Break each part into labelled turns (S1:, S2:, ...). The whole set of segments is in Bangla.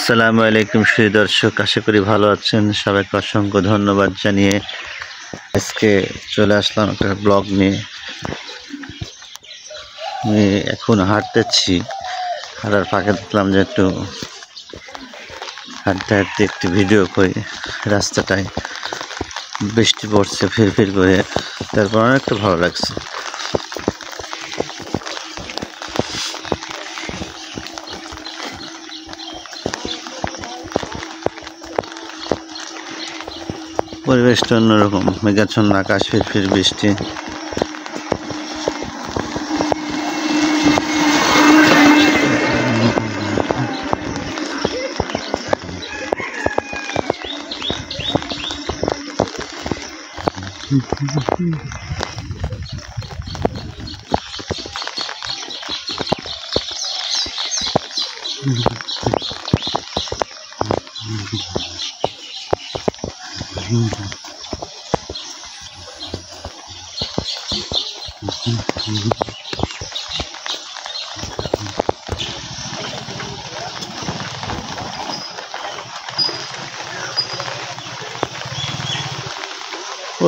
S1: আসসালামু আলাইকুম সুধী দর্শক, আশা করি ভালো আছেন। সবাইকে অসংখ্য ধন্যবাদ জানিয়ে আজকে চলে আসলাম একটা ব্লগ নিয়ে। আমি এখন হাঁটতেছি, হাঁটার ফাঁকে দেখলাম যে একটু হাঁটতে হাঁটতে একটু ভিডিও করি। রাস্তাটায় বৃষ্টি পড়ছে ফির করে, তারপর অনেকটা ভালো লাগছে। পরিবেশটা অন্যরকম, মেঘাচ্ছন্ন আকাশ, ফির বৃষ্টি।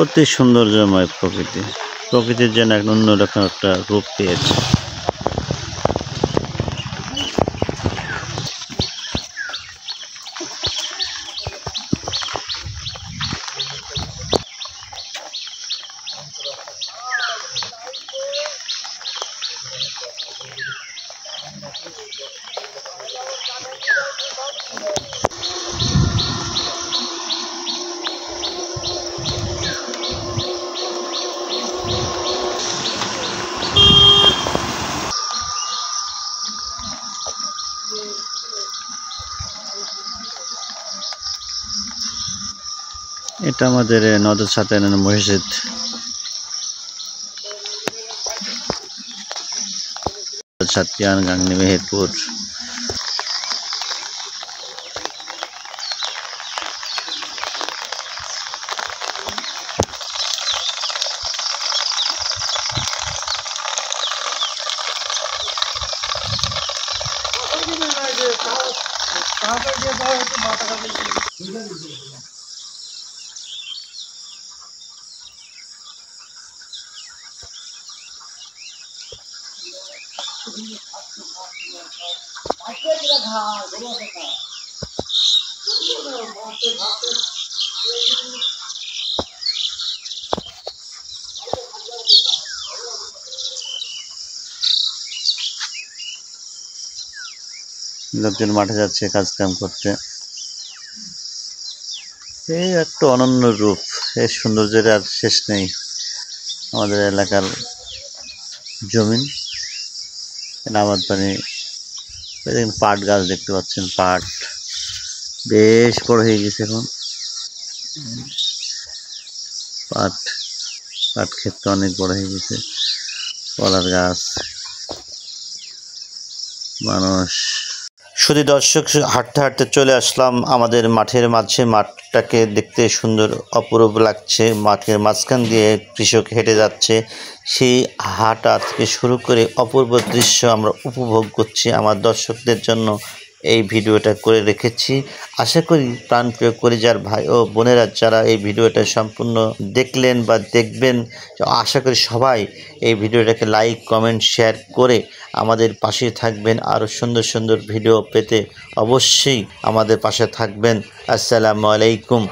S1: অতি সৌন্দর্যময় প্রকৃতির যেন এক অন্যরকম একটা রূপ পেয়েছে। এটা আমাদের নদর সাতেন মসজিদ। সাতিয়ান গাংনী মেহেরপুর। লোকজন মাঠে যাচ্ছে কাজ কাম করতে। এই একটা অনন্য রূপ, এর সৌন্দর্যের আর শেষ নেই। আমাদের এলাকার জমিন, আবাদ পানি, পাট গাছ দেখতে পাচ্ছেন। পাট বেশ বড় হয়ে গেছে এখন। পাট ক্ষেতটা অনেক বড় হয়ে গেছে। কলার গাছ, মানুষ। শুধু দর্শক, হাঁটতে হাঁটতে চলে আসলাম আমাদের মাঠের মাঝে। মাঠটাকে দেখতে সুন্দর, অপরূপ লাগছে। মাঠের মাঝখান দিয়ে কৃষক হেঁটে যাচ্ছে। সেই হাঁটা থেকে শুরু করে অপূর্ব দৃশ্য আমরা উপভোগ করছি। আমার দর্শকদের জন্য এই ভিডিওটা করে রেখেছি। আশা করি প্রাণপ্রিয় কলিজার ভাই ও বোনেরা যারা এই ভিডিওটা সম্পূর্ণ দেখলেন বা দেখবেন, আশা করি সবাই এই ভিডিওটাকে লাইক, কমেন্ট, শেয়ার করে আমাদের পাশে থাকবেন। আরও সুন্দর সুন্দর ভিডিও পেতে অবশ্যই আমাদের পাশে থাকবেন। আসসালামু আলাইকুম।